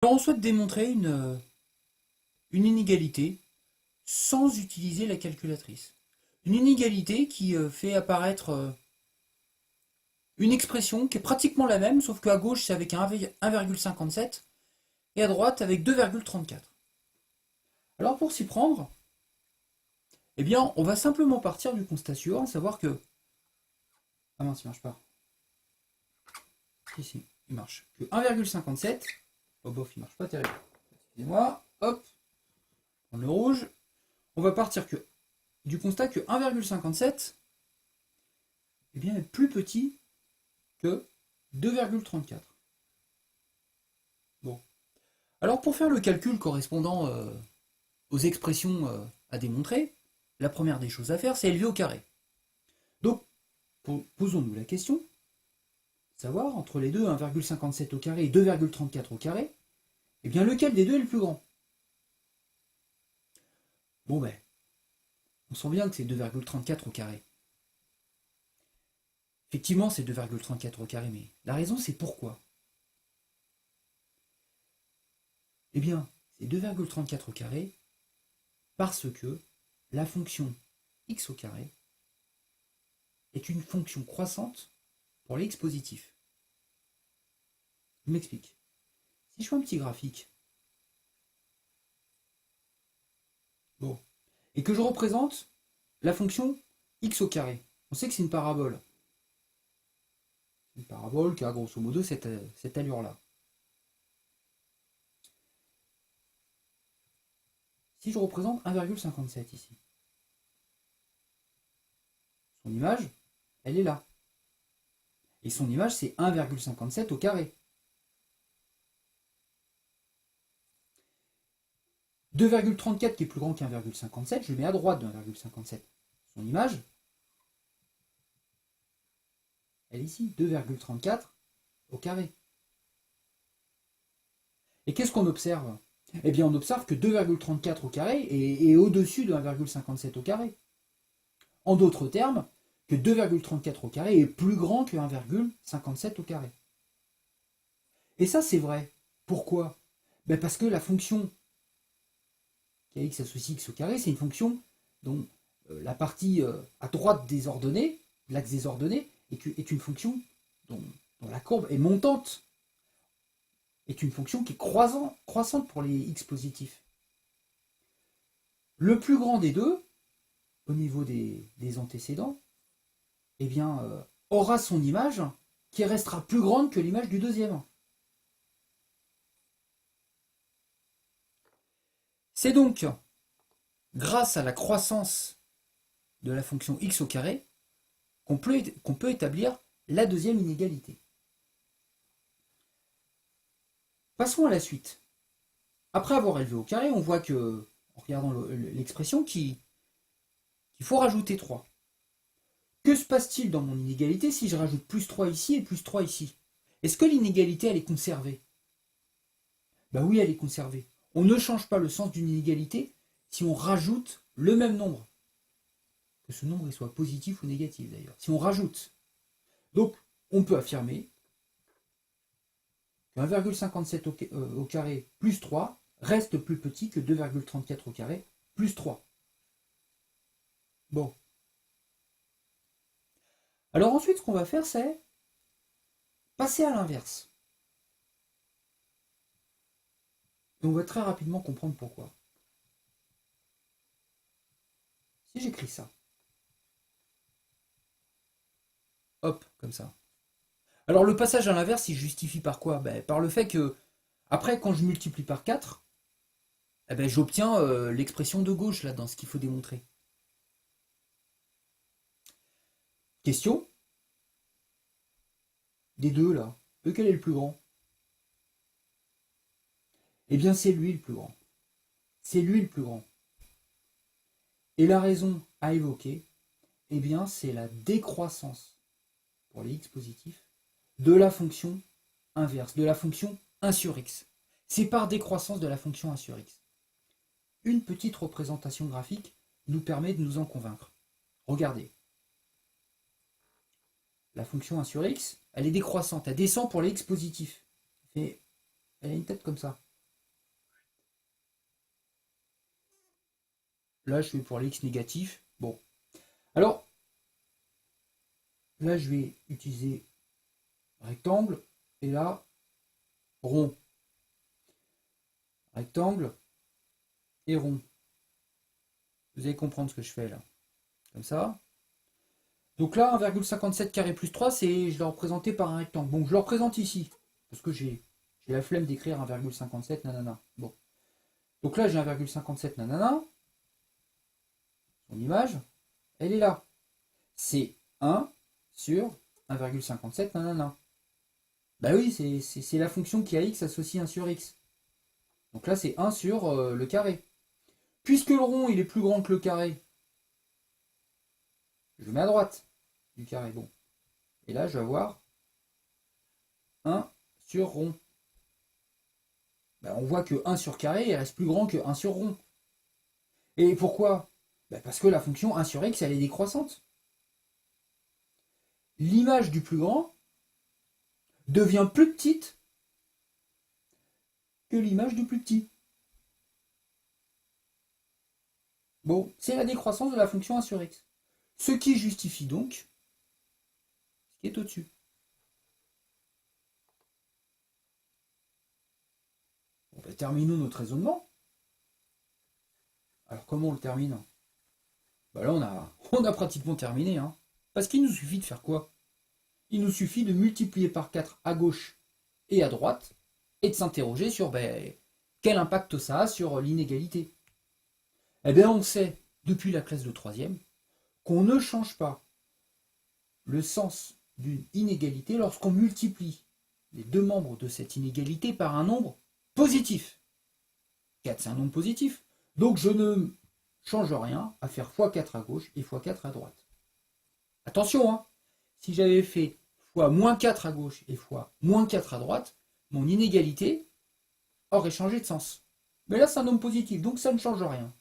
Alors on souhaite démontrer une inégalité sans utiliser la calculatrice. Une inégalité qui fait apparaître une expression qui est pratiquement la même, sauf qu'à gauche c'est avec un 1,57 et à droite avec 2,34. Alors pour s'y prendre, eh bien on va simplement partir du constat suivant, à savoir que... Ah mince, il marche pas. Ici, il marche. Que 1,57, oh bof, il marche pas terrible. Excusez-moi, hop, on le rouge. On va partir du constat que 1,57 eh bien, est plus petit que 2,34. Bon. Alors pour faire le calcul correspondant aux expressions à démontrer, la première des choses à faire, c'est élever au carré. Donc, posons-nous la question, savoir entre les deux, 1,57 au carré et 2,34 au carré, eh bien lequel des deux est le plus grand? Bon ben, on sent bien que c'est 2,34 au carré. Effectivement, c'est 2,34 au carré, mais la raison c'est pourquoi? Eh bien, c'est 2,34 au carré parce que la fonction x au carré est une fonction croissante pour les x positifs. Je m'explique. Si je fais un petit graphique, bon, et que je représente la fonction x au carré, on sait que c'est une parabole. Une parabole qui a grosso modo cette allure-là. Si je représente 1,57 ici, son image, elle est là. Et son image, c'est 1,57 au carré. 2,34 qui est plus grand qu'1,57, je le mets à droite de 1,57. Son image, elle est ici, 2,34 au carré. Et qu'est-ce qu'on observe? Eh bien, on observe que 2,34 au carré est au-dessus de 1,57 au carré. En d'autres termes, que 2,34 au carré est plus grand que 1,57 au carré. Et ça, c'est vrai. Pourquoi? Ben parce que la fonction qui a x associe x au carré, c'est une fonction dont la partie à droite des ordonnées, l'axe des ordonnées, est une fonction dont la courbe est montante, est une fonction qui est croissante pour les x positifs. Le plus grand des deux, au niveau des antécédents, eh bien, aura son image qui restera plus grande que l'image du deuxième. C'est donc grâce à la croissance de la fonction x au carré qu'on peut établir la deuxième inégalité. Passons à la suite. Après avoir élevé au carré, on voit que, en regardant l'expression, qu'il faut rajouter 3. Que se passe-t-il dans mon inégalité si je rajoute plus 3 ici et plus 3 ici? Est-ce que l'inégalité, elle est conservée? Ben oui, elle est conservée. On ne change pas le sens d'une inégalité si on rajoute le même nombre. Que ce nombre soit positif ou négatif d'ailleurs. Si on rajoute. Donc, on peut affirmer que 1,57 au carré plus 3 reste plus petit que 2,34 au carré plus 3. Bon. Alors ensuite, ce qu'on va faire, c'est passer à l'inverse. Et on va très rapidement comprendre pourquoi. Si j'écris ça, hop, comme ça. Alors le passage à l'inverse, il justifie par quoi? Ben, par le fait que, après, quand je multiplie par 4, eh ben, j'obtiens l'expression de gauche, là, dans ce qu'il faut démontrer. Question. Des deux, là, lequel est le plus grand? Eh bien, c'est lui le plus grand. C'est lui le plus grand. Et la raison à évoquer, eh bien, c'est la décroissance, pour les x positifs, de la fonction inverse, de la fonction 1 sur x. C'est par décroissance de la fonction 1 sur x. Une petite représentation graphique nous permet de nous en convaincre. Regardez. La fonction 1 sur x, elle est décroissante. Elle descend pour les x positifs. Elle a une tête comme ça. Là, je vais pour l'x négatif. Bon. Alors, là, je vais utiliser rectangle. Et là, rond. Rectangle et rond. Vous allez comprendre ce que je fais là. Comme ça. Donc là, 1,57 carré plus 3, je l'ai représenté par un rectangle. Bon, je le représente ici. Parce que j'ai la flemme d'écrire 1,57 nanana. Bon. Donc là, j'ai 1,57 nanana. Son image, elle est là. C'est 1 sur 1,57 nanana. Bah oui, c'est la fonction qui a x associe 1 sur x. Donc là, c'est 1 sur le carré. Puisque le rond, il est plus grand que le carré, je le mets à droite du carré. Bon. Et là, je vais avoir 1 sur rond. Ben, on voit que 1 sur carré, il reste plus grand que 1 sur rond. Et pourquoi? Ben, parce que la fonction 1 sur x, elle est décroissante. L'image du plus grand devient plus petite que l'image du plus petit. Bon, c'est la décroissance de la fonction 1 sur x. Ce qui justifie donc ce qui est au-dessus. Bon, ben, terminons notre raisonnement. Alors comment on le termine? Ben là, on a pratiquement terminé. Hein. Parce qu'il nous suffit de faire quoi? Il nous suffit de multiplier par 4 à gauche et à droite et de s'interroger sur quel impact ça a sur l'inégalité. Eh bien, on sait, depuis la classe de 3e, qu'on ne change pas le sens d'une inégalité lorsqu'on multiplie les deux membres de cette inégalité par un nombre positif. 4, c'est un nombre positif. Donc, je ne change rien à faire x4 à gauche et x4 à droite. Attention, hein, si j'avais fait fois moins 4 à gauche et fois moins 4 à droite, mon inégalité aurait changé de sens. Mais là, c'est un nombre positif, donc ça ne change rien.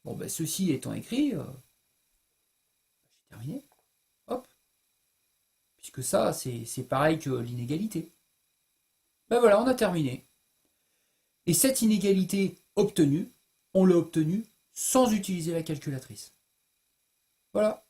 Bon, ben, ceci étant écrit, j'ai terminé. Hop. Puisque ça, c'est pareil que l'inégalité. Ben voilà, on a terminé. Et cette inégalité obtenue, on l'a obtenue sans utiliser la calculatrice. Voilà.